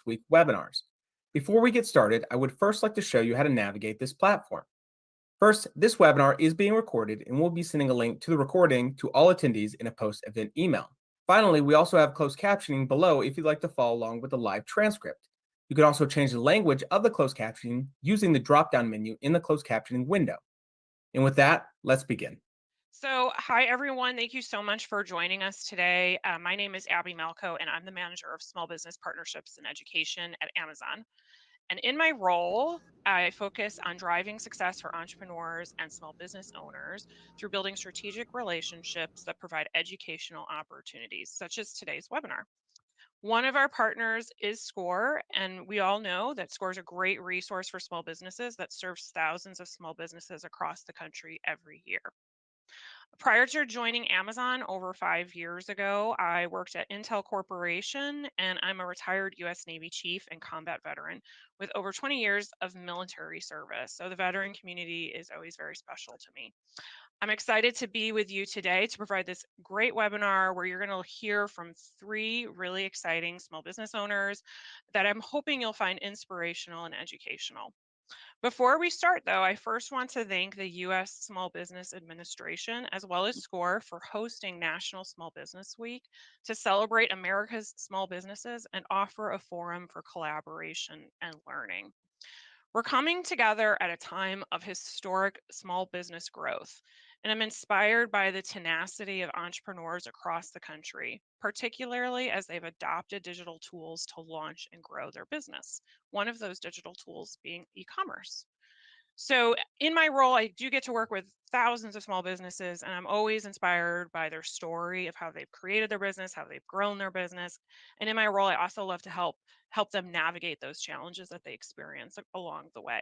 Business Week webinars. Before we get started, I would first like to show you how to navigate this platform. First, this webinar is being recorded and we'll be sending a link to the recording to all attendees in a post-event email. Finally, we also have closed captioning below if you'd like to follow along with the live transcript. You can also change the language of the closed captioning using the drop-down menu in the closed captioning window. And with that, let's begin. So, hi everyone. Thank you so much for joining us today. My name is Abby Malco, and I'm the manager of small business partnerships and education at Amazon. And in my role, I focus on driving success for entrepreneurs and small business owners through building strategic relationships that provide educational opportunities, such as today's webinar. One of our partners is SCORE, and we all know that SCORE is a great resource for small businesses that serves thousands of small businesses across the country every year. Prior to joining Amazon over 5 years ago, I worked at Intel Corporation, and I'm a retired US Navy chief and combat veteran with over 20 years of military service. So the veteran community is always very special to me. I'm excited to be with you today to provide this great webinar where you're going to hear from three really exciting small business owners that I'm hoping you'll find inspirational and educational. Before we start, though, I first want to thank the U.S. Small Business Administration as well as SCORE for hosting National Small Business Week to celebrate America's small businesses and offer a forum for collaboration and learning. We're coming together at a time of historic small business growth, and I'm inspired by the tenacity of entrepreneurs across the country, particularly as they've adopted digital tools to launch and grow their business. One of those digital tools being e commerce. So, in my role, I do get to work with thousands of small businesses, and I'm always inspired by their story of how they've created their business, how they've grown their business. And in my role, I also love to help them navigate those challenges that they experience along the way.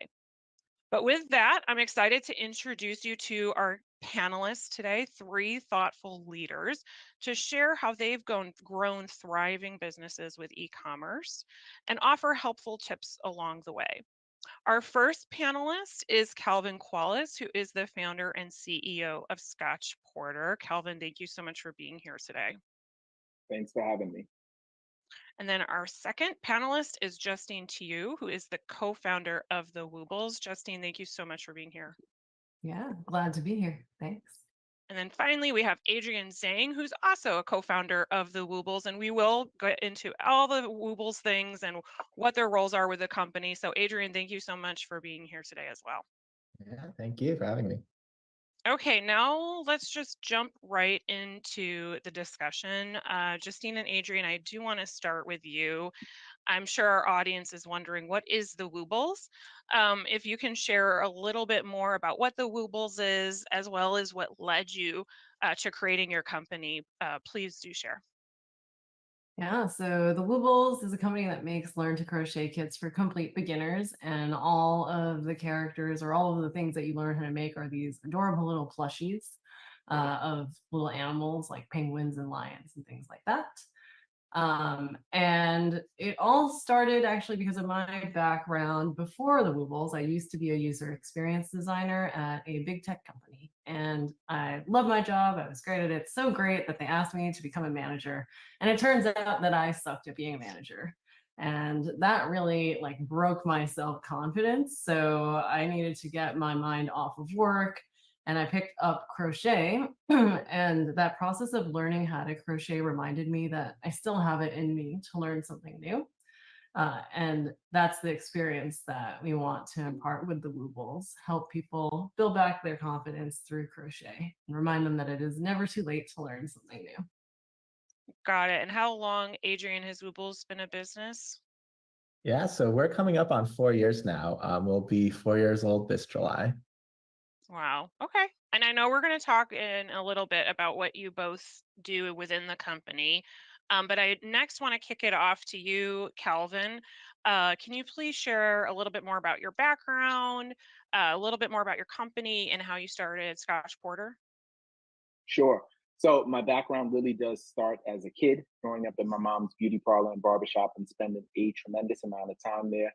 But with that, I'm excited to introduce you to our panelists today, three thoughtful leaders, to share how they've grown thriving businesses with e-commerce and offer helpful tips along the way. Our first panelist is Calvin Quallis, who is the founder and CEO of Scotch Porter. Calvin, thank you so much for being here today. Thanks for having me. And then our second panelist is Justine Tiu, who is the co-founder of the Woobles. Justine, thank you so much for being here. Yeah, glad to be here. Thanks. And then finally, we have Adrian Zhang, who's also a co-founder of the Woobles, and we will get into all the Woobles things and what their roles are with the company. So Adrian, thank you so much for being here today as well. Yeah, thank you for having me. Okay, now let's just jump right into the discussion. Justine and Adrian, I do want to start with you. I'm sure our audience is wondering, what is the Woobles? If you can share a little bit more about what the Woobles is, as well as what led you to creating your company, please do share. Yeah, so the Woobles is a company that makes learn to crochet kits for complete beginners, and all of the characters or all of the things that you learn how to make are these adorable little plushies of little animals like penguins and lions and things like that. And it all started actually because of my background before the Woobles. I used to be a user experience designer at a big tech company, and I loved my job. I was great at it, so great that they asked me to become a manager. And it turns out that I sucked at being a manager. And that really like broke my self-confidence. So I needed to get my mind off of work, and I picked up crochet. And that process of learning how to crochet reminded me that I still have it in me to learn something new. And that's the experience that we want to impart with the Woobles, help people build back their confidence through crochet and remind them that it is never too late to learn something new. Got it. And how long, Adrian, has Woobles been a business? Yeah, so we're coming up on 4 years now. We'll be 4 years old this July. Wow. Okay. And I know we're going to talk in a little bit about what you both do within the company. But I next want to kick it off to you, Calvin. Can you please share a little bit more about your background, a little bit more about your company, and how you started Scotch Porter? Sure. So my background really does start as a kid, growing up in my mom's beauty parlor and barbershop and spending a tremendous amount of time there.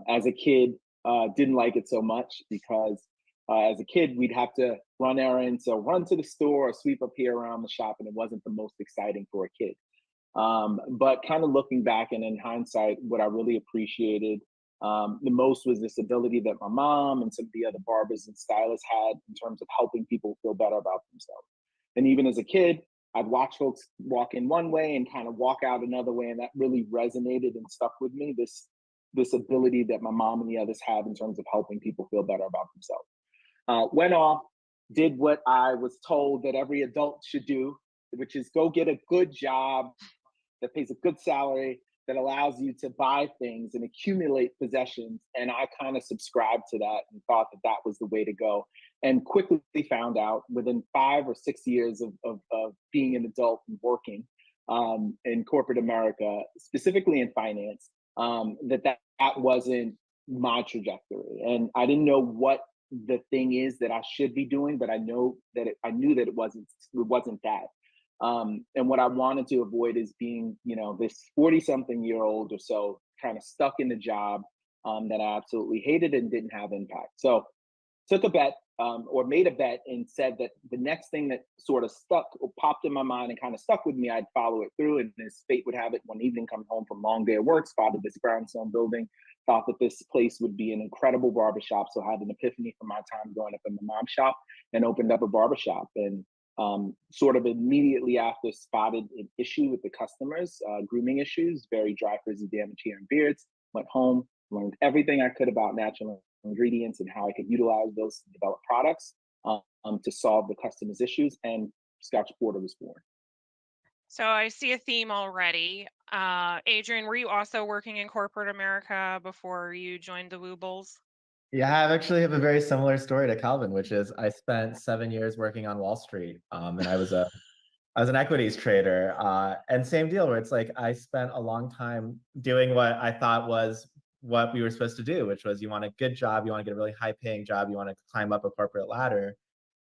As a kid, didn't like it so much because as a kid, we'd have to run errands, so run to the store or sweep up here around the shop, and it wasn't the most exciting for a kid. But kind of looking back and in hindsight, what I really appreciated the most was this ability that my mom and some of the other barbers and stylists had in terms of helping people feel better about themselves. And even as a kid, I'd watch folks walk in one way and kind of walk out another way, and that really resonated and stuck with me. This ability that my mom and the others have in terms of helping people feel better about themselves. Went off, did what I was told that every adult should do, which is go get a good job that pays a good salary, that allows you to buy things and accumulate possessions. And I kind of subscribed to that and thought that that was the way to go. And quickly found out within 5 or 6 years of being an adult and working in corporate America, specifically in finance, that wasn't my trajectory. And I didn't know what the thing is that I should be doing, but I knew that it wasn't that. And what I wanted to avoid is being, this 40-something-year-old or so kind of stuck in the job that I absolutely hated and didn't have impact. So took a bet or made a bet and said that the next thing that sort of stuck or popped in my mind and kind of stuck with me, I'd follow it through. And as fate would have it, one evening coming home from a long day of work, spotted this brownstone building, thought that this place would be an incredible barbershop. So I had an epiphany from my time growing up in my mom's shop and opened up a barbershop. And sort of immediately after spotted an issue with the customers, grooming issues, very dry, frizzy, damaged hair and beards, went home, learned everything I could about natural ingredients and how I could utilize those to develop products to solve the customers' issues, and Scotch Porter was born. So I see a theme already. Adrian, were you also working in corporate America before you joined the Woobles? Yeah, I actually have a very similar story to Calvin, which is I spent 7 years working on Wall Street, and I was an equities trader, and same deal where it's like I spent a long time doing what I thought was what we were supposed to do, which was you want a good job, you want to get a really high-paying job, you want to climb up a corporate ladder,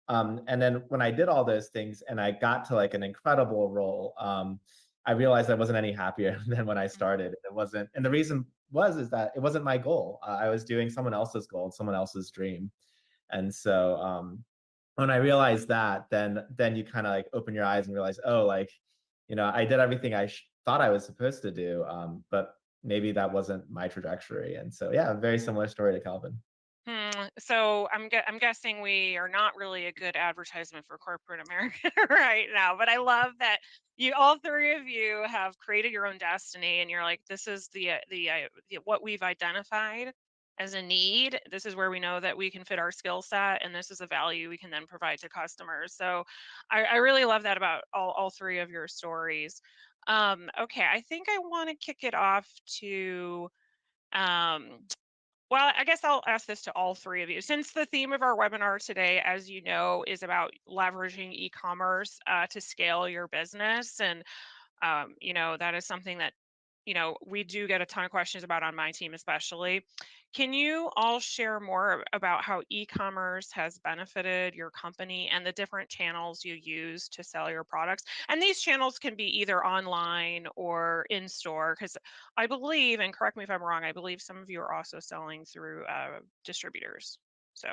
and then when I did all those things and I got to like an incredible role, I realized I wasn't any happier than when I started. It wasn't, and the reason is that it wasn't my goal. I was doing someone else's goal, someone else's dream, and so when I realized that, then you kind of like open your eyes and realize, oh, like, I did everything I thought I was supposed to do, but maybe that wasn't my trajectory. And so, yeah, a very similar story to Calvin. So I'm guessing we are not really a good advertisement for corporate America right now, but I love that all three of you have created your own destiny, and you're like, this is what we've identified as a need. This is where we know that we can fit our skill set, and this is a value we can then provide to customers. So I really love that about all three of your stories. Okay, I think I want to kick it off to um, well, I guess I'll ask this to all three of you. Since the theme of our webinar today, as you know, is about leveraging e-commerce to scale your business, and that is something that we do get a ton of questions about on my team, especially. Can you all share more about how e-commerce has benefited your company and the different channels you use to sell your products? And these channels can be either online or in store, because I believe, and correct me if I'm wrong, I believe some of you are also selling through distributors. So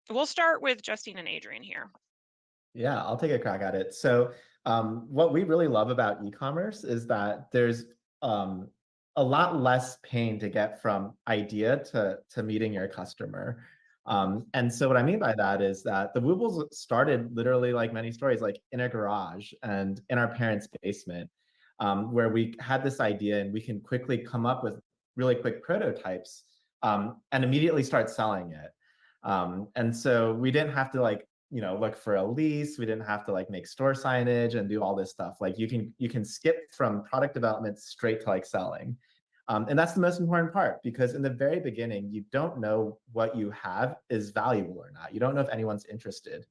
we'll start with Justine and Adrian here. Yeah, I'll take a crack at it. So what we really love about e-commerce is that there's a lot less pain to get from idea to meeting your customer. And so what I mean by that is that the Woobles started literally, like many stories, like in a garage and in our parents' basement, where we had this idea and we can quickly come up with really quick prototypes and immediately start selling it. And so we didn't have to look for a lease. We didn't have to make store signage and do all this stuff. Like you can skip from product development straight to selling. And that's the most important part, because in the very beginning, you don't know what you have is valuable or not. You don't know if anyone's interested.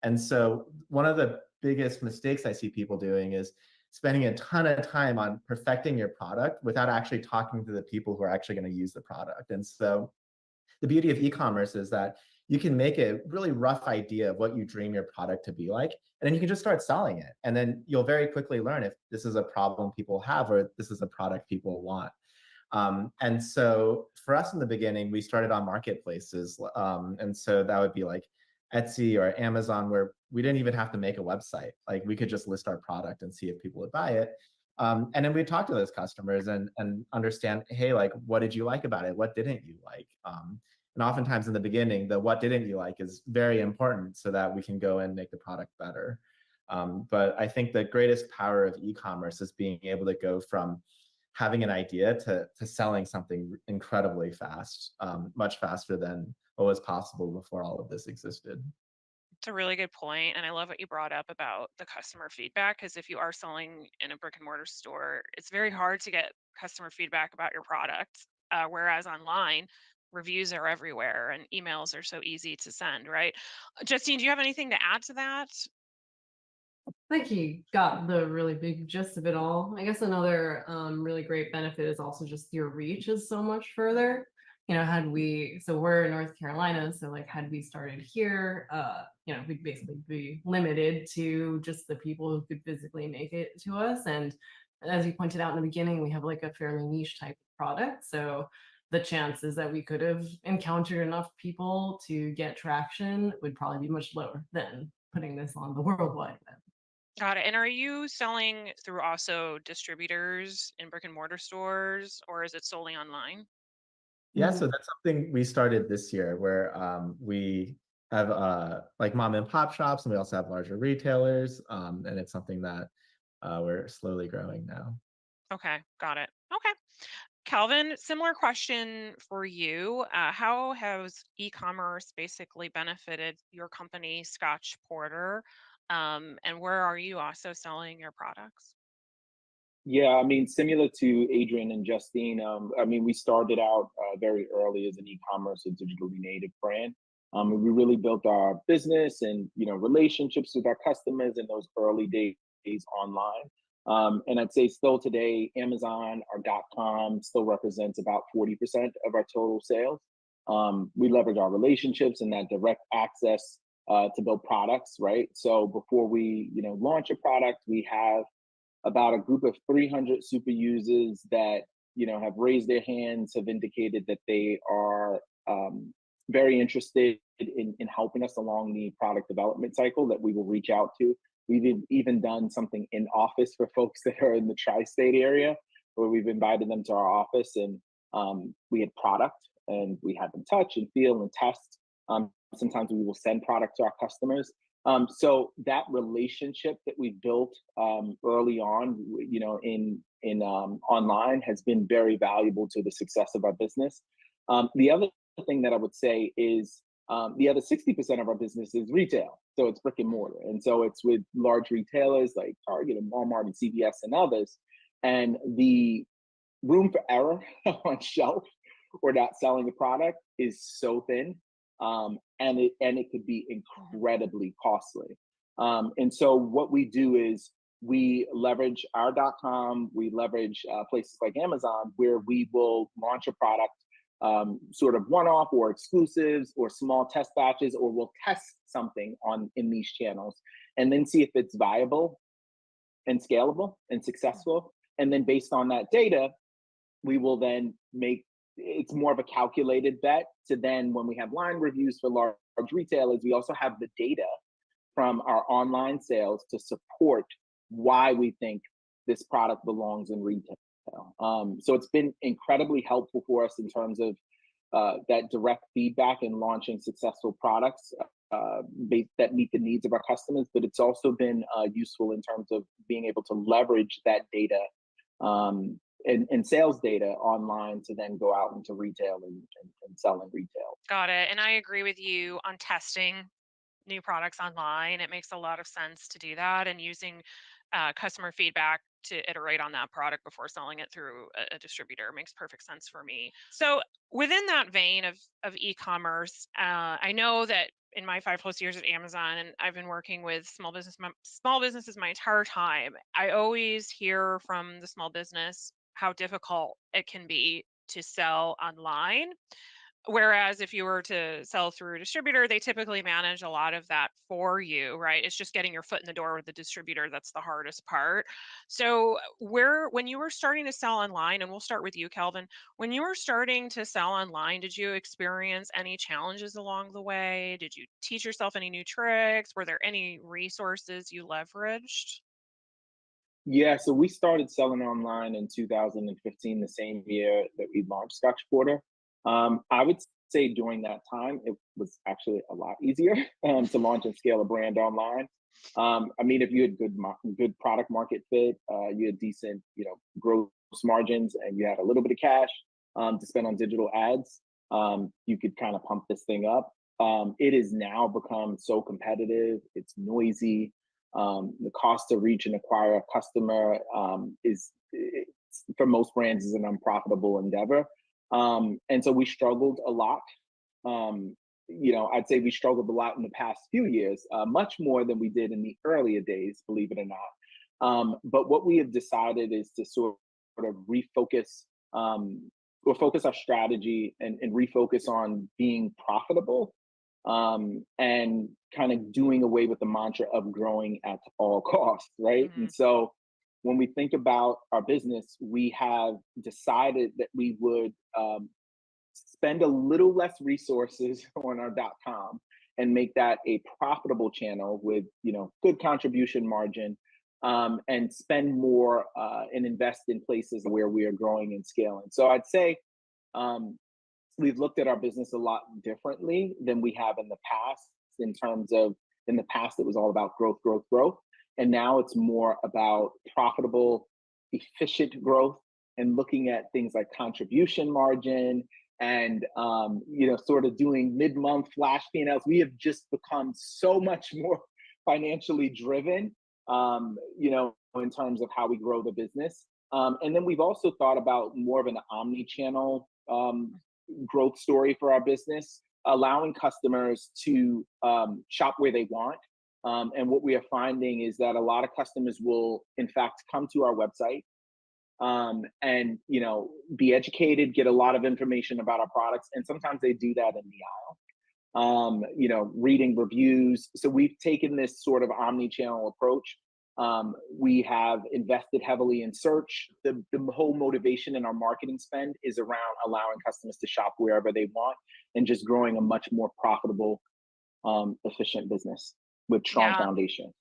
And so one of the biggest mistakes I see people doing is spending a ton of time on perfecting your product without actually talking to the people who are actually going to use the product. And so the beauty of e-commerce is that you can make a really rough idea of what you dream your product to be like, and then you can just start selling it. And then you'll very quickly learn if this is a problem people have or this is a product people want. And so for us in the beginning, we started on marketplaces. And so that would be like Etsy or Amazon, where we didn't even have to make a website. Like we could just list our product and see if people would buy it. And then we talk to those customers and understand, hey, like, what did you like about it? What didn't you like? And oftentimes in the beginning, the what didn't you like is very important so that we can go and make the product better. But I think the greatest power of e-commerce is being able to go from having an idea to selling something incredibly fast, much faster than what was possible before all of this existed. It's a really good point, and I love what you brought up about the customer feedback, because if you are selling in a brick and mortar store, it's very hard to get customer feedback about your product. Whereas online, reviews are everywhere and emails are so easy to send, right? Justine, do you have anything to add to that? I think you got the really big gist of it all. I guess another really great benefit is also just your reach is so much further. So we're in North Carolina, so like had we started here, we'd basically be limited to just the people who could physically make it to us. And as you pointed out in the beginning, we have like a fairly niche type of product. So the chances that we could have encountered enough people to get traction would probably be much lower than putting this on the World Wide Web. Got it. And are you selling through also distributors in brick and mortar stores, or is it solely online? Yeah, so that's something we started this year where we have like mom and pop shops, and we also have larger retailers, and it's something that we're slowly growing now. Okay, got it. Okay. Calvin, similar question for you. How has e-commerce basically benefited your company, Scotch Porter? And where are you also selling your products? Yeah, I mean, similar to Adrian and Justine, I mean, we started out very early as an e-commerce and digitally native brand. And we really built our business and relationships with our customers in those early days online. And I'd say still today, Amazon, our .com, still represents about 40% of our total sales. We leverage our relationships and that direct access to build products, right? So before we launch a product, we have about a group of 300 super users that have raised their hands, have indicated that they are very interested in helping us along the product development cycle that we will reach out to. We've even done something in office for folks that are in the tri-state area, where we've invited them to our office, and we had product and we had them touch and feel and test. Sometimes we will send product to our customers. So that relationship that we built early on, in online, has been very valuable to the success of our business. The other thing that I would say is the other 60% of our business is retail, so it's brick and mortar, and so it's with large retailers like Target and Walmart and CVS and others, and the room for error on shelf or not selling a product is so thin, and it could be incredibly costly. And so what we do is we leverage our .com, we leverage places like Amazon, where we will launch a product, sort of one-off or exclusives or small test batches, or we'll test something in these channels and then see if it's viable and scalable and successful. And then based on that data, we will then make it's more of a calculated bet to then, when we have line reviews for large retailers, we also have the data from our online sales to support why we think this product belongs in retail. So it's been incredibly helpful for us in terms of that direct feedback and launching successful products that meet the needs of our customers. But it's also been useful in terms of being able to leverage that data and sales data online to then go out into retail and sell in retail. Got it. And I agree with you on testing new products online. It makes a lot of sense to do that, and using customer feedback to iterate on that product before selling it through a distributor makes perfect sense for me. So within that vein of e-commerce, I know that in my 5+ years at Amazon, and I've been working with small businesses my entire time, I always hear from the small business how difficult it can be to sell online. Whereas if you were to sell through a distributor, they typically manage a lot of that for you, right? It's just getting your foot in the door with the distributor that's the hardest part. So, when you were starting to sell online, and we'll start with you, Kelvin, when you were starting to sell online, did you experience any challenges along the way? Did you teach yourself any new tricks? Were there any resources you leveraged? Yeah, so we started selling online in 2015, the same year that we launched Scotch Porter. I would say during that time, it was actually a lot easier to launch and scale a brand online. I mean, if you had good product market fit, you had decent, gross margins, and you had a little bit of cash to spend on digital ads, you could kind of pump this thing up. It has now become so competitive. It's noisy. The cost to reach and acquire a customer for most brands is an unprofitable endeavor. And so we struggled a lot. I'd say we struggled a lot in the past few years, much more than we did in the earlier days, believe it or not. But what we have decided is to sort of refocus or focus our strategy and refocus on being profitable, and kind of doing away with the mantra of growing at all costs, right? Mhm. And so when we think about our business, we have decided that we would spend a little less resources on our .com and make that a profitable channel with good contribution margin, and spend more and invest in places where we are growing and scaling. So I'd say um, we've looked at our business a lot differently than we have in the past, in terms of in the past it was all about growth, growth, growth, and now it's more about profitable, efficient growth, and looking at things like contribution margin, and sort of doing mid-month flash P&Ls. We have just become so much more financially driven, in terms of how we grow the business. And then we've also thought about more of an omni-channel growth story for our business, allowing customers to shop where they want. And what we are finding is that a lot of customers will, in fact, come to our website, and be educated, get a lot of information about our products, and sometimes they do that in the aisle, reading reviews. So we've taken this sort of omni-channel approach. We have invested heavily in search. The whole motivation in our marketing spend is around allowing customers to shop wherever they want and just growing a much more profitable, efficient business with strong Yeah. foundation.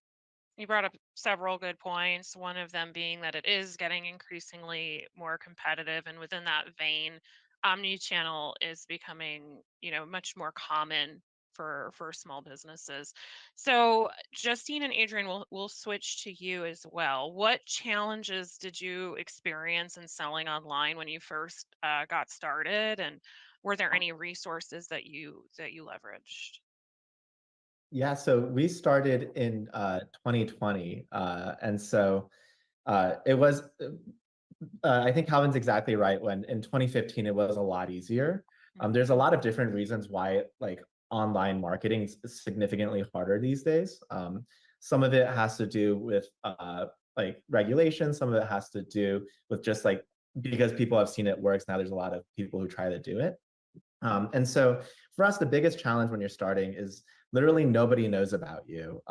You brought up several good points, one of them being that it is getting increasingly more competitive. And within that vein, omni-channel is becoming, much more common for small businesses. So Justine and Adrian, we'll switch to you as well. What challenges did you experience in selling online when you first got started? And were there any resources that you leveraged? Yeah, so we started in 2020, and so it was. I think Calvin's exactly right. When in 2015, it was a lot easier. There's a lot of different reasons why like online marketing is significantly harder these days. Some of it has to do with like regulation. Some of it has to do with just like because people have seen it works. Now there's a lot of people who try to do it. And so for us, the biggest challenge when you're starting is literally nobody knows about you.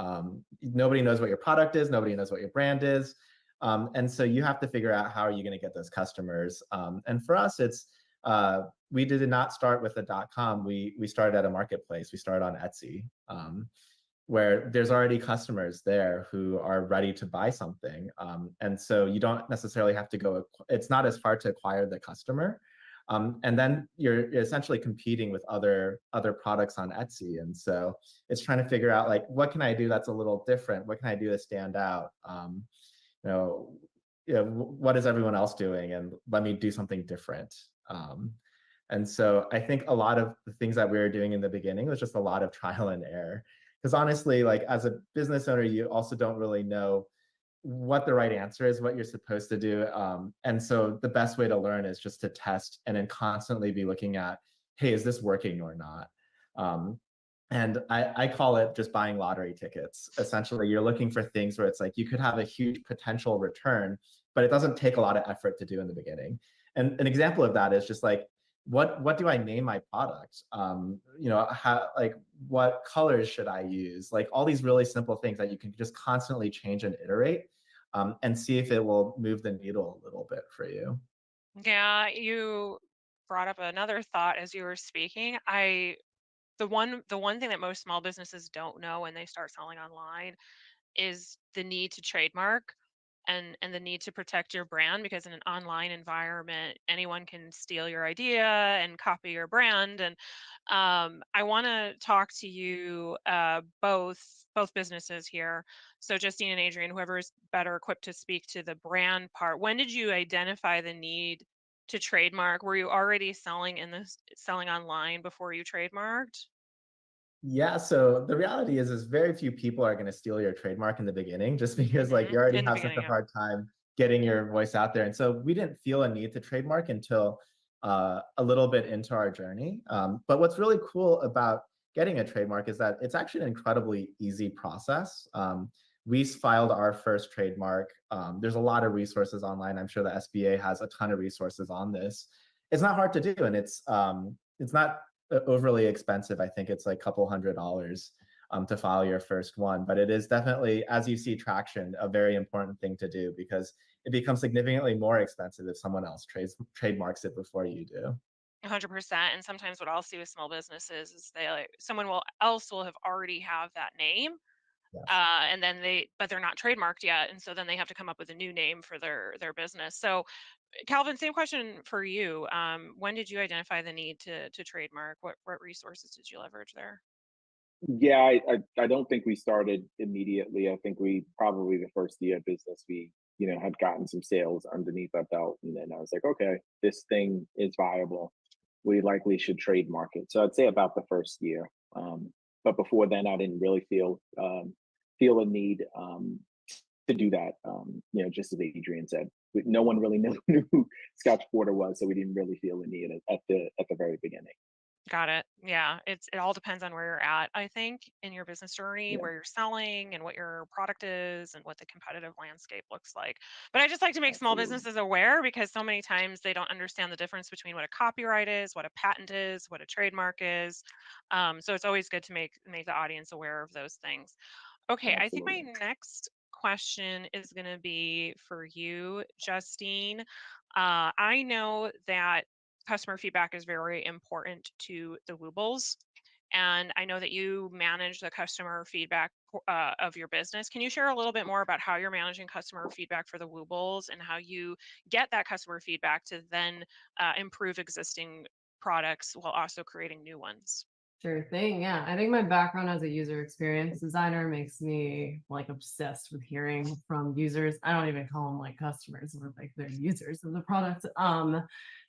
Nobody knows what your product is. Nobody knows what your brand is. And so you have to figure out how are you going to get those customers. And for us, it's we did not start with a .com. We started at a marketplace. We started on Etsy, where there's already customers there who are ready to buy something. And so you don't necessarily have to go. It's not as hard to acquire the customer. And then you're essentially competing with other products on Etsy. And so it's trying to figure out like, what can I do that's a little different? What can I do to stand out? You know, what is everyone else doing? And let me do something different. And so I think a lot of the things that we were doing in the beginning was just a lot of trial and error. Because honestly, like as a business owner, you also don't really know what the right answer is, what you're supposed to do. And so the best way to learn is just to test and then constantly be looking at, hey, is this working or not? And I call it just buying lottery tickets. Essentially, you're looking for things where it's like you could have a huge potential return, but it doesn't take a lot of effort to do in the beginning. And an example of that is just like what do I name my product? How, like, what colors should I use? Like, all these really simple things that you can just constantly change and iterate, and see if it will move the needle a little bit for you. Yeah, you brought up another thought as you were speaking. The one thing that most small businesses don't know when they start selling online is the need to trademark and the need to protect your brand, because in an online environment anyone can steal your idea and copy your brand. And I want to talk to you, both businesses here. So Justine and Adrian, whoever is better equipped to speak to the brand part, when did you identify the need to trademark? Were you already selling online before you trademarked? Yeah, so the reality is very few people are going to steal your trademark in the beginning, just because like you already In the have such beginning, a yeah. hard time getting your voice out there. And so we didn't feel a need to trademark until a little bit into our journey. But what's really cool about getting a trademark is that it's actually an incredibly easy process. We filed our first trademark. There's a lot of resources online. I'm sure the SBA has a ton of resources on this. It's not hard to do, and it's not overly expensive. I think it's like a couple $100 to file your first one. But it is definitely, as you see traction, a very important thing to do, because it becomes significantly more expensive if someone else trademarks it before you do. 100%. And sometimes what I'll see with small businesses is someone else will have already have that name, Yes. and then but they're not trademarked yet, and so then they have to come up with a new name for their business. So Calvin, same question for you. When did you identify the need to trademark? What resources did you leverage there? Yeah, I don't think we started immediately. I think we probably the first year of business, we, had gotten some sales underneath our belt. And then I was like, okay, this thing is viable. We likely should trademark it. So I'd say about the first year. But before then, I didn't really feel a need to do that. Just as Adrian said, no one really knew who Scotch Porter was, so we didn't really feel the need at the very beginning. Got it. Yeah, it all depends on where you're at, I think, in your business journey, Yeah, where you're selling and what your product is and what the competitive landscape looks like. But I just like to make small absolutely. businesses aware, because so many times they don't understand the difference between what a copyright is, what a patent is, what a trademark is. So it's always good to make the audience aware of those things. Okay, I think my Absolutely. next question is going to be for you, Justine. I know that customer feedback is very important to the Woobles, and I know that you manage the customer feedback of your business. Can you share a little bit more about how you're managing customer feedback for the Woobles and how you get that customer feedback to then improve existing products while also creating new ones? Sure thing. Yeah. I think my background as a user experience designer makes me like obsessed with hearing from users. I don't even call them like customers, or like they're users of the product.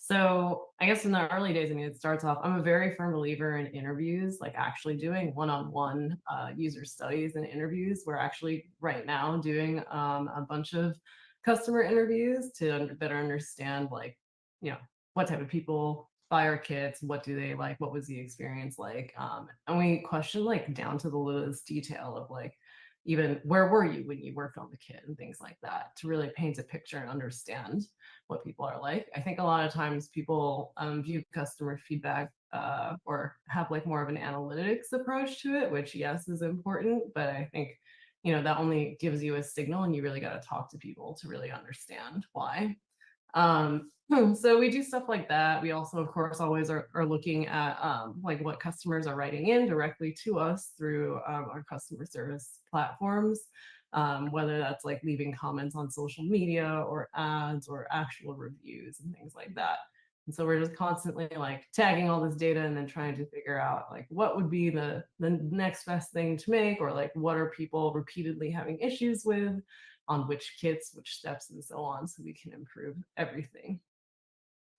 So I guess in the early days, I mean, it starts off, I'm a very firm believer in interviews, like actually doing one-on-one user studies and interviews. We're actually right now doing a bunch of customer interviews to better understand like, you know, what type of people buy our kits, what do they like, what was the experience like, and we question like down to the littlest detail of like, even where were you when you worked on the kit and things like that, to really paint a picture and understand what people are like. I think a lot of times people view customer feedback or have like more of an analytics approach to it, which yes is important, but I think that only gives you a signal, and you really got to talk to people to really understand why. So we do stuff like that. We also, of course, always are looking at like what customers are writing in directly to us through our customer service platforms, whether that's like leaving comments on social media or ads or actual reviews and things like that. And so we're just constantly like tagging all this data and then trying to figure out like what would be the next best thing to make, or like what are people repeatedly having issues with on which kits, which steps, and so on, so we can improve everything.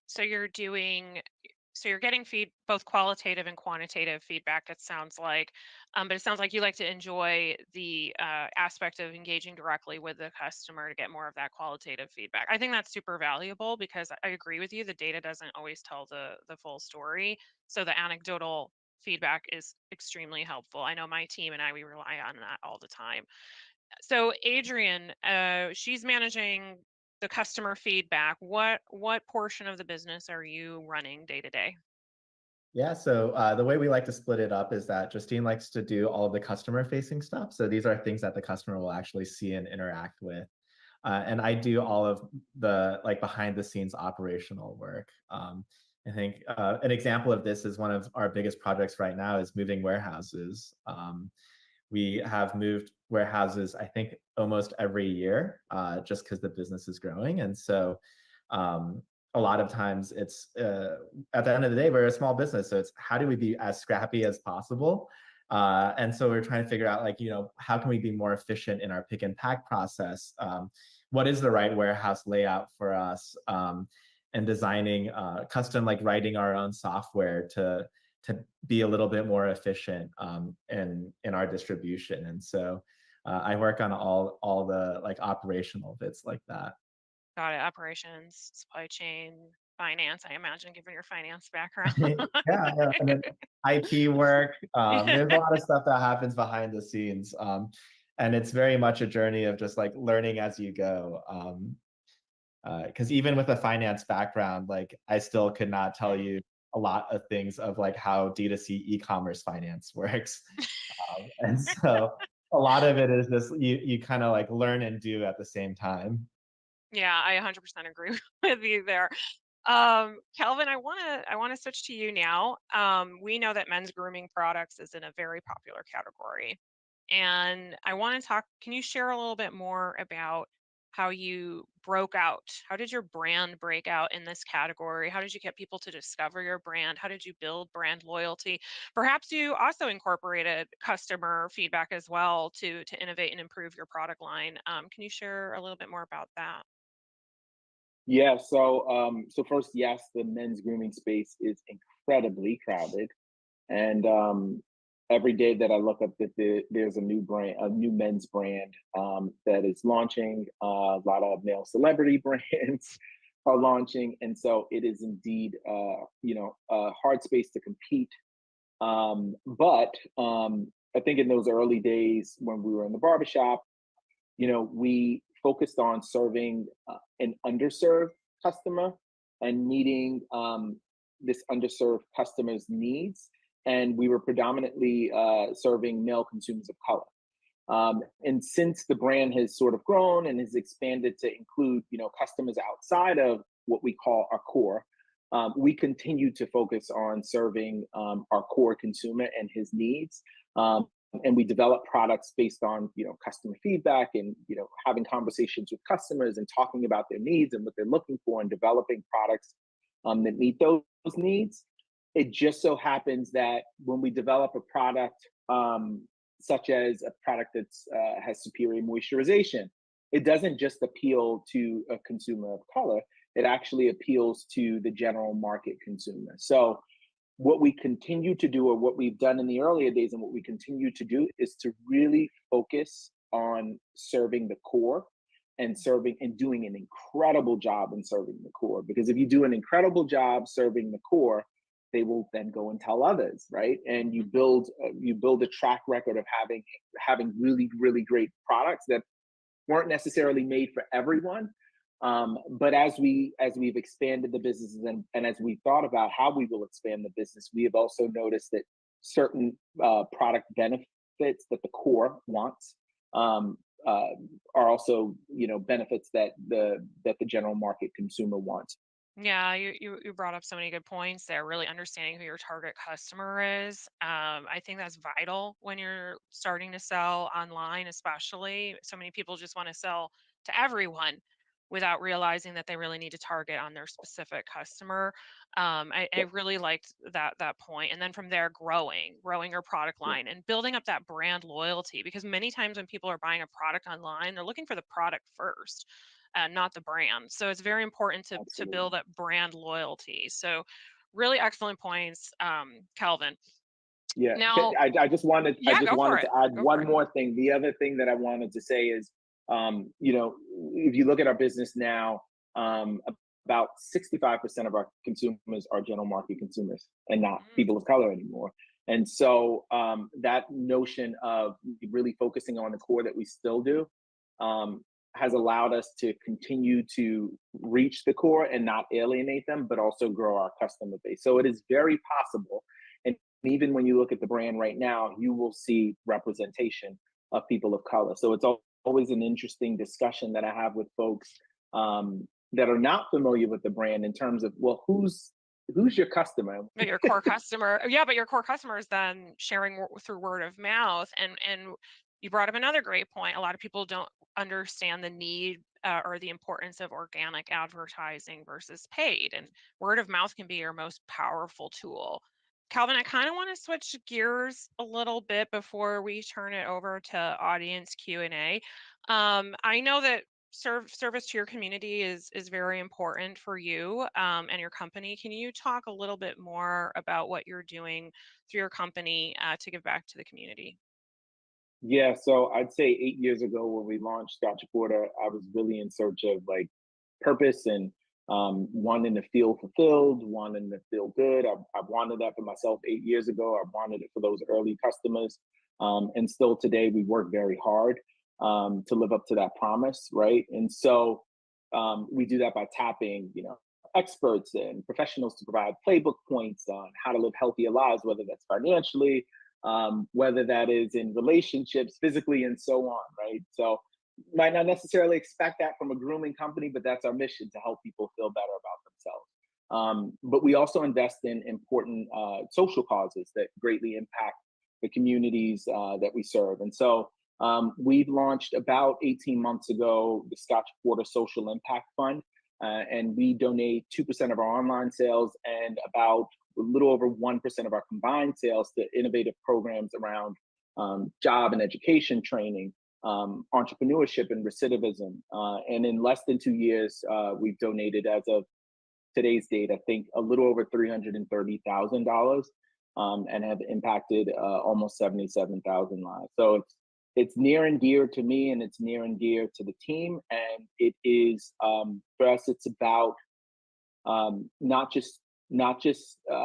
So you're getting both qualitative and quantitative feedback, it sounds like. But it sounds like you like to enjoy the aspect of engaging directly with the customer to get more of that qualitative feedback. I think that's super valuable, because I agree with you, the data doesn't always tell the full story. So the anecdotal feedback is extremely helpful. I know my team and we rely on that all the time. So Adrian, she's managing the customer feedback, what portion of the business are you running day to day? Yeah, so the way we like to split it up is that Justine likes to do all of the customer facing stuff. So these are things that the customer will actually see and interact with. And I do all of the like behind the scenes operational work. I think an example of this is one of our biggest projects right now is moving warehouses. We have moved warehouses, I think, almost every year, just because the business is growing. And so a lot of times it's at the end of the day, we're a small business. So it's how do we be as scrappy as possible? And so we're trying to figure out, like, how can we be more efficient in our pick and pack process? What is the right warehouse layout for us? And designing custom, like writing our own software to be a little bit more efficient in our distribution. And so I work on all the like operational bits like that. Got it. Operations, supply chain, finance, I imagine, given your finance background. Yeah, and then IT work. There's a lot of stuff that happens behind the scenes, and it's very much a journey of just like learning as you go. Because even with a finance background, like I still could not tell you a lot of things of like how D2C e-commerce finance works, and so a lot of it is just you kind of like learn and do at the same time. Yeah, I 100% agree with you there. Calvin, I wanna switch to you now. We know that men's grooming products is in a very popular category, and I want to talk. Can you share a little bit more about how you broke out? How did your brand break out in this category? How did you get people to discover your brand? How did you build brand loyalty? Perhaps you also incorporated customer feedback as well to innovate and improve your product line. Can you share a little bit more about that? Yeah, so first, yes, the men's grooming space is incredibly crowded, and every day that I look up that there's a new brand, a new men's brand that is launching. A lot of male celebrity brands are launching, and so it is indeed, a hard space to compete. But I think in those early days when we were in the barbershop, we focused on serving an underserved customer and meeting this underserved customer's needs. And we were predominantly serving male consumers of color. And since the brand has sort of grown and has expanded to include, customers outside of what we call our core, we continue to focus on serving our core consumer and his needs. And we develop products based on customer feedback and having conversations with customers and talking about their needs and what they're looking for and developing products that meet those needs. It just so happens that when we develop a product such as a product that has superior moisturization, it doesn't just appeal to a consumer of color, it actually appeals to the general market consumer. So what we continue to do, or what we've done in the earlier days and what we continue to do, is to really focus on serving the core and serving and doing an incredible job in serving the core. Because if you do an incredible job serving the core, they will then go and tell others, right? And you build a track record of having really, really great products that weren't necessarily made for everyone. But as we've expanded the businesses and as we thought about how we will expand the business, we have also noticed that certain product benefits that the core wants are also benefits that the general market consumer wants. Yeah, you brought up so many good points there. Really understanding who your target customer is. I think that's vital when you're starting to sell online, especially. So many people just want to sell to everyone without realizing that they really need to target on their specific customer. I Yeah, really liked that point. And then from there, growing your product yeah, line and building up that brand loyalty. Because many times when people are buying a product online, they're looking for the product first, not the brand. So it's very important to absolutely. build up brand loyalty. So really excellent points, Calvin. Yeah, Now, I yeah, just go for wanted it. to add Go for one it. more thing. The other thing that I wanted to say is, if you look at our business now, about 65% of our consumers are general market consumers and not Mm, people of color anymore. And so that notion of really focusing on the core that we still do, has allowed us to continue to reach the core and not alienate them, but also grow our customer base. So it is very possible. And even when you look at the brand right now, you will see representation of people of color. So it's always an interesting discussion that I have with folks that are not familiar with the brand in terms of, well, who's your customer? But your core customer, yeah, but your core customer is then sharing through word of mouth. And you brought up another great point. A lot of people don't understand the need or the importance of organic advertising versus paid, and word of mouth can be your most powerful tool. Calvin, I kind of want to switch gears a little bit before we turn it over to audience Q&A. I know that service to your community is very important for you and your company. Can you talk a little bit more about what you're doing through your company to give back to the community? Yeah, so I'd say 8 years ago when we launched Scotch Porter, I was really in search of like purpose and wanting to feel fulfilled, wanting to feel good. I wanted that for myself 8 years ago. I wanted it for those early customers. And still today, we work very hard to live up to that promise, right? And so we do that by tapping, experts and professionals to provide playbook points on how to live healthier lives, whether that's financially, whether that is in relationships, physically, and so on, right? So might not necessarily expect that from a grooming company, but that's our mission to help people feel better about themselves. But we also invest in important social causes that greatly impact the communities that we serve. And so we've launched about 18 months ago the Scotch Porter Social Impact Fund, and we donate 2% of our online sales and about a little over 1% of our combined sales to innovative programs around job and education training, entrepreneurship and recidivism. And in less than 2 years, we've donated, as of today's date, I think a little over $330,000 and have impacted almost 77,000 lives. So it's near and dear to me, and it's near and dear to the team. And it is, for us, it's about not just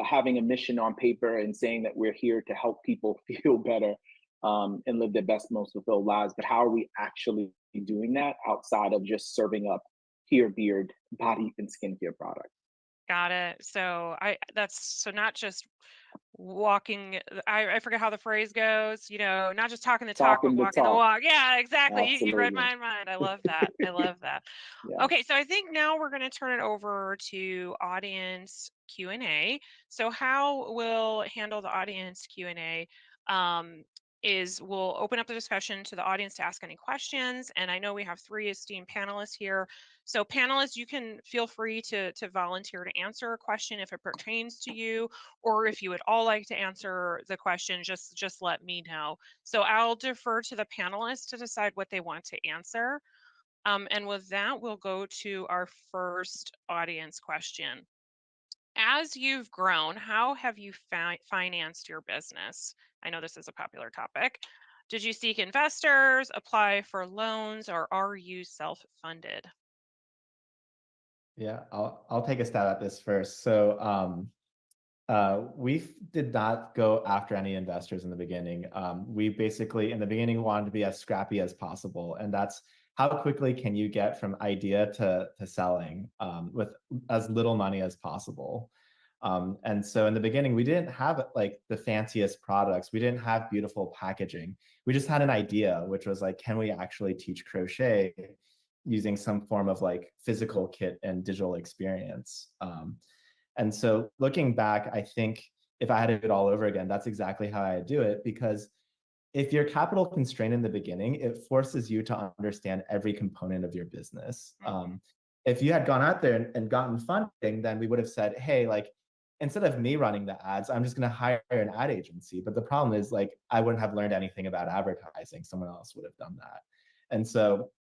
having a mission on paper and saying that we're here to help people feel better and live their best, most fulfilled lives, but how are we actually doing that outside of just serving up hair, beard, body, and skincare products? Got it. So that's so not just walking. I forget how the phrase goes, not just talking the talk, but Talking the walking the talk. walk. Yeah, exactly. You read Absolutely. my mind. I love that. I love that. Yeah. Okay, so I think now we're going to turn it over to audience Q&A. So how we'll handle the audience Q&A is we'll open up the discussion to the audience to ask any questions. And I know we have 3 esteemed panelists here. So panelists, you can feel free to volunteer to answer a question if it pertains to you, or if you would all like to answer the question, just let me know. So I'll defer to the panelists to decide what they want to answer. And with that, we'll go to our first audience question. As you've grown, how have you financed your business? I know this is a popular topic. Did you seek investors, apply for loans, or are you self-funded? Yeah, I'll take a stab at this first. So we did not go after any investors in the beginning. We basically, in the beginning, wanted to be as scrappy as possible, and that's how quickly can you get from idea to selling with as little money as possible. And so in the beginning, we didn't have like the fanciest products. We didn't have beautiful packaging. We just had an idea, which was like, can we actually teach crochet using some form of like physical kit and digital experience? And so looking back, I think if I had to do it all over again, that's exactly how I do it, because if you're capital constrained in the beginning, it forces you to understand every component of your business. If you had gone out there and gotten funding, then we would have said, hey, like, instead of me running the ads, I'm just going to hire an ad agency. But the problem is, like, I wouldn't have learned anything about advertising. Someone else would have done that. And so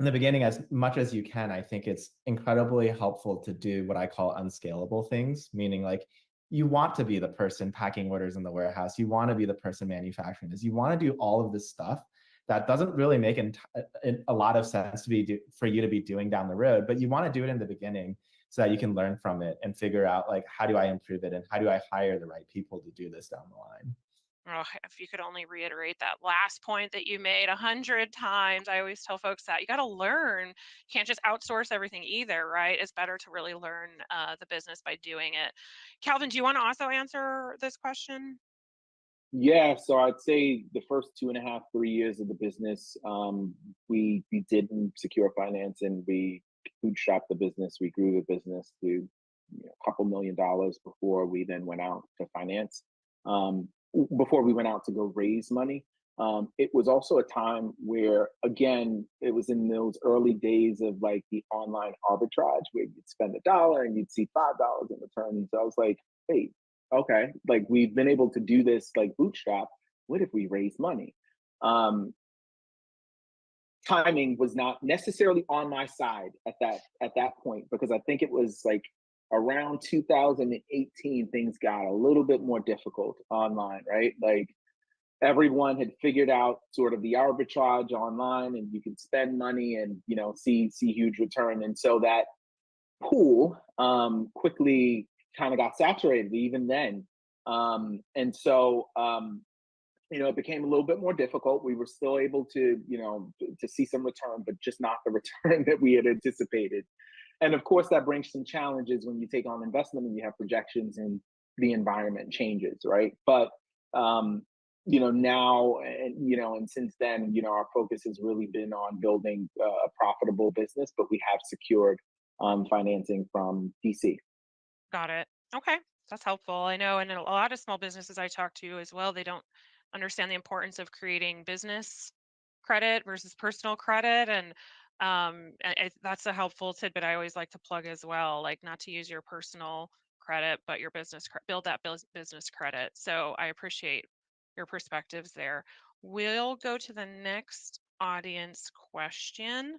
in the beginning, as much as you can, I think it's incredibly helpful to do what I call unscalable things, meaning like you want to be the person packing orders in the warehouse. You want to be the person manufacturing this. You want to do all of this stuff that doesn't really make a lot of sense for you to be doing down the road, but you want to do it in the beginning so that you can learn from it and figure out like, how do I improve it and how do I hire the right people to do this down the line? Oh, if you could only reiterate that last point that you made 100 times. I always tell folks that you got to learn. You can't just outsource everything either, right? It's better to really learn the business by doing it. Calvin, do you want to also answer this question? Yeah, so I'd say the first 2.5, 3 years of the business, we didn't secure finance, and we bootstrapped the business. We grew the business to a couple $1 million before we then went out to finance. Before we went out to go raise money. It was also a time where, again, it was in those early days of like the online arbitrage where you'd spend $1 and you'd see $5 in return. So I was like, hey, okay, like we've been able to do this like bootstrap. What if we raise money? Um, Timing was not necessarily on my side at that point, because I think it was like around 2018 things got a little bit more difficult online, right? Like everyone had figured out sort of the arbitrage online, and you can spend money and see huge return, and so that pool quickly kind of got saturated even then. And so it became a little bit more difficult. We were still able to to see some return, but just not the return that we had anticipated. And of course that brings some challenges when you take on investment and you have projections and the environment changes, right? But now, and since then, our focus has really been on building a profitable business, but we have secured financing from DC. Got it. Okay. That's helpful. I know, and a lot of small businesses I talk to as well, they don't understand the importance of creating business credit versus personal credit. And that's a helpful tidbit I always like to plug as well, like not to use your personal credit, but your build that business credit. So I appreciate your perspectives there. We'll go to the next audience question.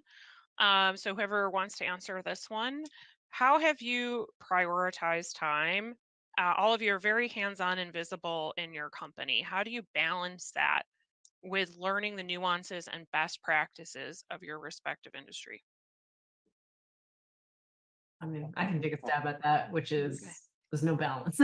So whoever wants to answer this one, how have you prioritized time? All of you are very hands-on and visible in your company. How do you balance that with learning the nuances and best practices of your respective industry? I mean, I can take a stab at that, which is Okay. there's no balance,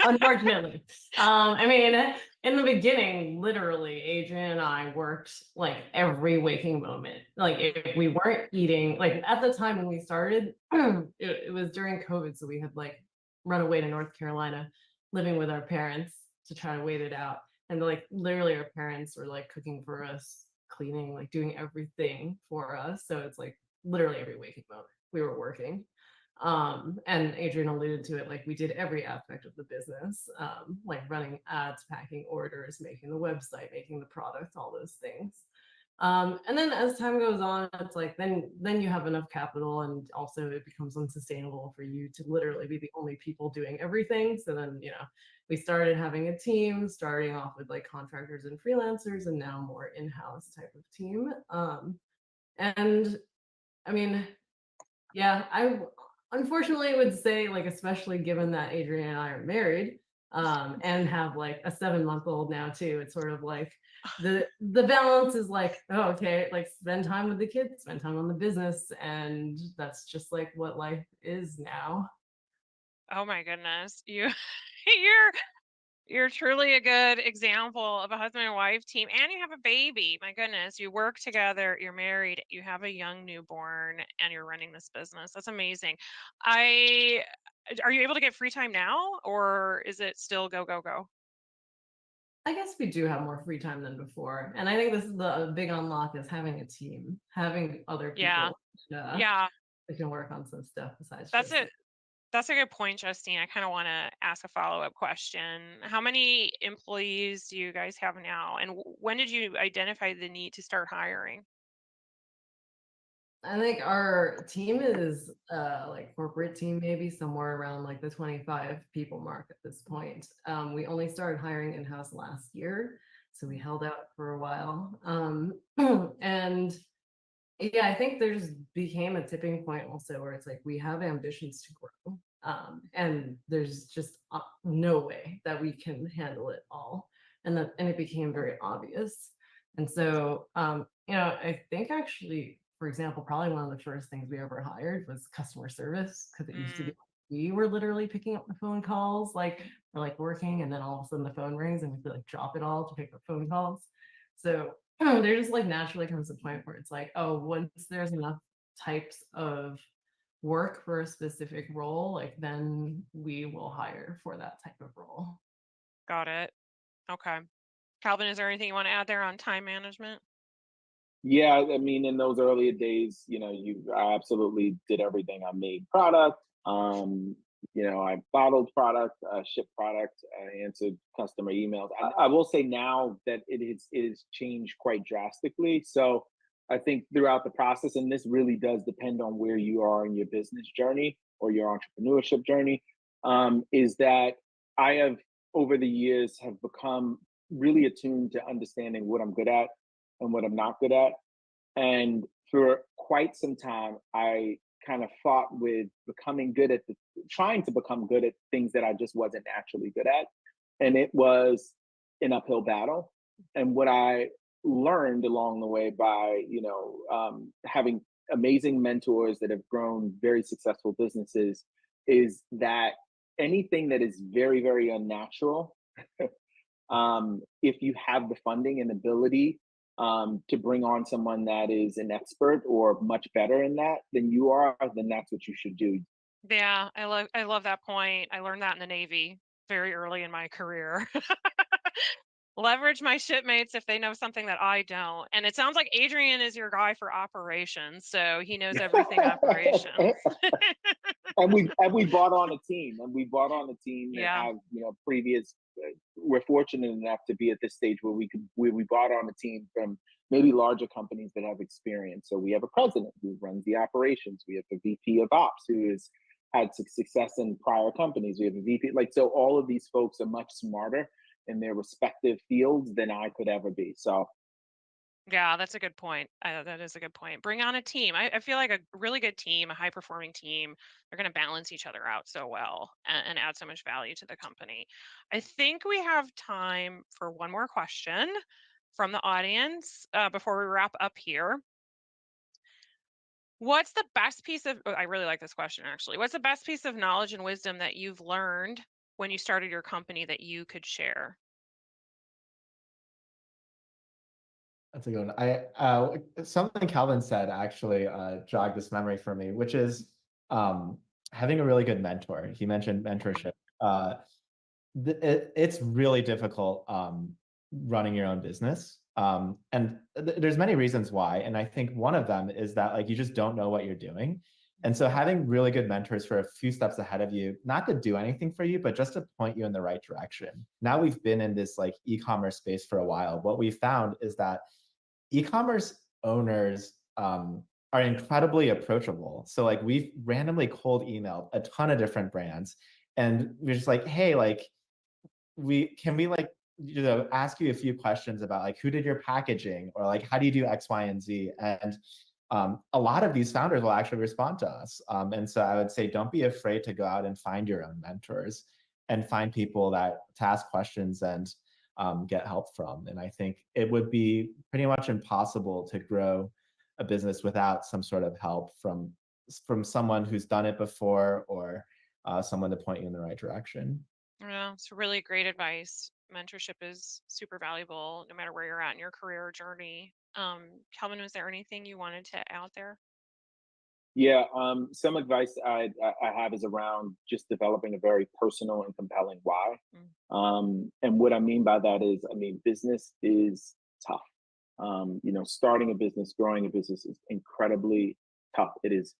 unfortunately. I mean, in the beginning, literally, Adrian and I worked like every waking moment. Like if we weren't eating, like at the time when we started, it was during COVID, so we had like run away to North Carolina, living with our parents to try to wait it out. And like literally, our parents were like cooking for us, cleaning, like doing everything for us. So it's like literally every waking moment we were working. And Adrian alluded to it, like we did every aspect of the business, like running ads, packing orders, making the website, making the product, all those things. And then as time goes on, it's like then you have enough capital, and also it becomes unsustainable for you to literally be the only people doing everything. So then we started having a team, starting off with like contractors and freelancers, and now more in-house type of team. And I mean, yeah, I unfortunately would say, like, especially given that Adrian and I are married, and have like a 7-month-old now too, it's sort of like the balance is like, oh, okay, like spend time with the kids, spend time on the business, and that's just like what life is now. Oh my goodness. You're You're truly a good example of a husband and wife team, and you have a baby. My goodness, you work together, you're married, you have a young newborn, and you're running this business. That's amazing. I Are you able to get free time now, or is it still go, go, go? I guess we do have more free time than before, and I think this is the big unlock, is having a team, having other Yeah. people Yeah. that can work on some stuff besides That's just it. That's a good point, Justine. I kind of want to ask a follow-up question. How many employees do you guys have now? And when did you identify the need to start hiring? I think our team is like corporate team, maybe somewhere around like the 25 people mark at this point. We only started hiring in-house last year, so we held out for a while. And yeah, I think there's became a tipping point also where it's like we have ambitions to grow. And there's just no way that we can handle it all. And it became very obvious. And so I think actually, for example, probably one of the first things we ever hired was customer service, because it used to be Mm, we were literally picking up the phone calls, like we're like working, and then all of a sudden the phone rings, and we have to like drop it all to pick up phone calls. So there just like naturally comes a point where it's like, oh, once there's enough types of work for a specific role, like then we will hire for that type of role. Got it. Okay. Calvin, is there anything you want to add there on time management? Yeah, I mean, in those earlier days, I absolutely did everything. I made product, I bottled product, shipped product, I answered customer emails. I will say now that it is changed quite drastically. So I think throughout the process, and this really does depend on where you are in your business journey or your entrepreneurship journey, is that I have over the years have become really attuned to understanding what I'm good at and what I'm not good at. And for quite some time, I kind of fought with trying to become good at things that I just wasn't naturally good at. And it was an uphill battle. And what I learned along the way by, having amazing mentors that have grown very successful businesses is that anything that is very, very unnatural, if you have the funding and ability to bring on someone that is an expert or much better in that than you are, then that's what you should do. Yeah, I love that point. I learned that in the Navy very early in my career. Leverage my shipmates if they know something that I don't. And it sounds like Adrian is your guy for operations, so he knows everything operations. and we brought on a team, that Yeah. have previous. We're fortunate enough to be at this stage where we brought on a team from maybe larger companies that have experience. So we have a president who runs the operations. We have a VP of ops who has had success in prior companies. We have a VP, so all of these folks are much smarter in their respective fields than I could ever be. So Yeah, that's a good point. That is a good point. Bring on a team. I feel like a really good team, a high performing team, they're going to balance each other out so well and add so much value to the company. I think we have time for one more question from the audience before we wrap up here. What's the best piece of, I really like this question actually. What's the best piece of knowledge and wisdom that you've learned when you started your company that you could share? That's a good one. Something Calvin said actually jogged this memory for me, which is having a really good mentor. He mentioned mentorship. It's really difficult running your own business. And there's many reasons why. And I think one of them is that like you just don't know what you're doing. And so having really good mentors for a few steps ahead of you, not to do anything for you, but just to point you in the right direction. Now we've been in this like e-commerce space for a while. What we found is that e-commerce owners are incredibly approachable. So like we've randomly cold emailed a ton of different brands, and we're just like, hey, like we like ask you a few questions about like who did your packaging, or like how do you do X, Y, and Z, and a lot of these founders will actually respond to us. And so I would say don't be afraid to go out and find your own mentors and find people to ask questions and get help from. And I think it would be pretty much impossible to grow a business without some sort of help from someone who's done it before, or someone to point you in the right direction. Yeah, it's really great advice. Mentorship is super valuable no matter where you're at in your career journey. Calvin, was there anything you wanted to add there? yeah, some advice I have is around just developing a very personal and compelling why. And what I mean by that is, business is tough. Starting a business, growing a business is incredibly tough. It is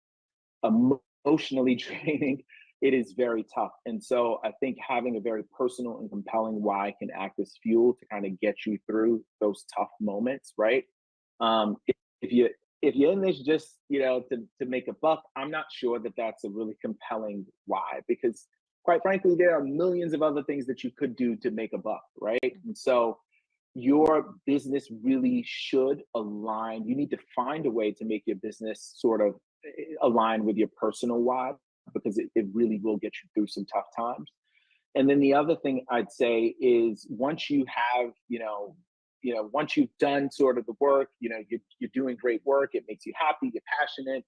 emotionally draining. It is very tough. And so I think having a very personal and compelling why can act as fuel to kind of get you through those tough moments, right? If you if you're in this just to make a buck, I'm not sure that that's a really compelling why, because quite frankly, there are millions of other things that you could do to make a buck, right? And so your business really should align. You need to find a way to make your business sort of align with your personal why, because it really will get you through some tough times. And then the other thing I'd say is once you have, once you've done sort of the work, you're doing great work. It makes you happy. You're passionate.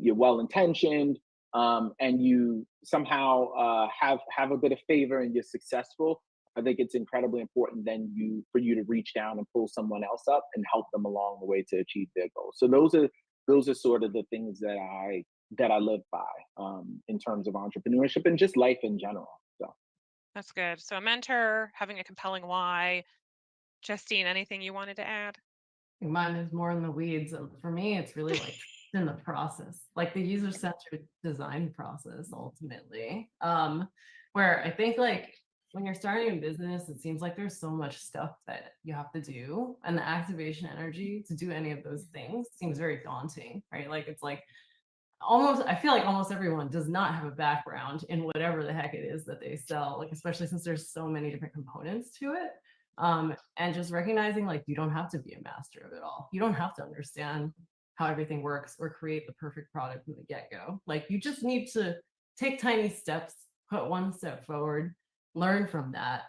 You're well intentioned. and you somehow have a bit of favor and you're successful, I think it's incredibly important then for you to reach down and pull someone else up and help them along the way to achieve their goals. So those are sort of the things that I live by in terms of entrepreneurship and just life in general. So That's good. So a mentor, having a compelling why. Justine, anything you wanted to add? Mine is more in the weeds. For me, it's really like in the process, like the user-centered design process ultimately. Where I think like when you're starting a business, it seems like there's so much stuff that you have to do, and the activation energy to do any of those things seems very daunting, right? Like it's like I feel like almost everyone does not have a background in whatever the heck it is that they sell, like especially since there's so many different components to it. And just recognizing like you don't have to be a master of it all. You don't have to understand how everything works or create the perfect product from the get-go. Like you just need to take tiny steps, put one step forward, learn from that,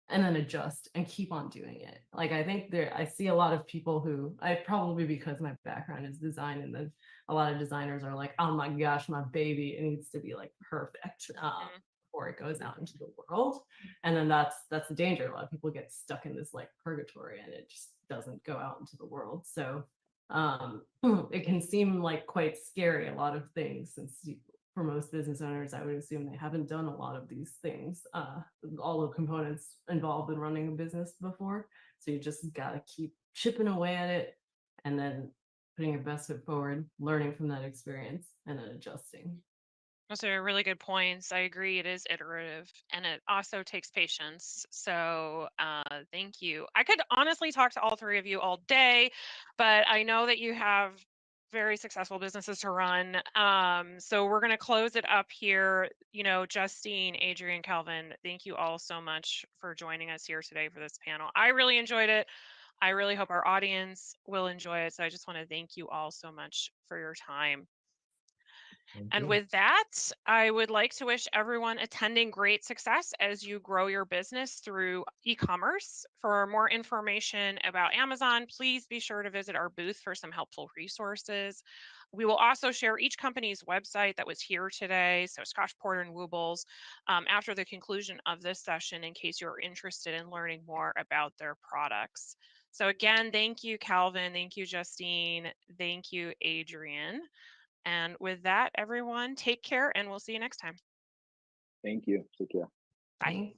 and then adjust and keep on doing it. Like I think I see a lot of people who probably because my background is design, and then a lot of designers are like, oh my gosh, my baby, it needs to be like perfect before it goes out into the world. And then that's the danger. A lot of people get stuck in this like purgatory and it just doesn't go out into the world. So it can seem like quite scary, a lot of things, since for most business owners, I would assume they haven't done a lot of these things, all the components involved in running a business before. So you just got to keep chipping away at it and then putting your best foot forward, learning from that experience, and then adjusting. Those are really good points. I agree. It is iterative and it also takes patience. So thank you. I could honestly talk to all three of you all day, but I know that you have very successful businesses to run. So we're going to close it up here. You know, Justine, Adrian, Calvin, thank you all so much for joining us here today for this panel. I really enjoyed it. I really hope our audience will enjoy it. So I just want to thank you all so much for your time. And with that, I would like to wish everyone attending great success as you grow your business through e-commerce. For more information about Amazon, please be sure to visit our booth for some helpful resources. We will also share each company's website that was here today, so Scotch Porter and Woobles, after the conclusion of this session in case you're interested in learning more about their products. So again, thank you, Calvin. Thank you, Justine. Thank you, Adrian. And with that, everyone, take care and we'll see you next time. thank you. Take care. Bye.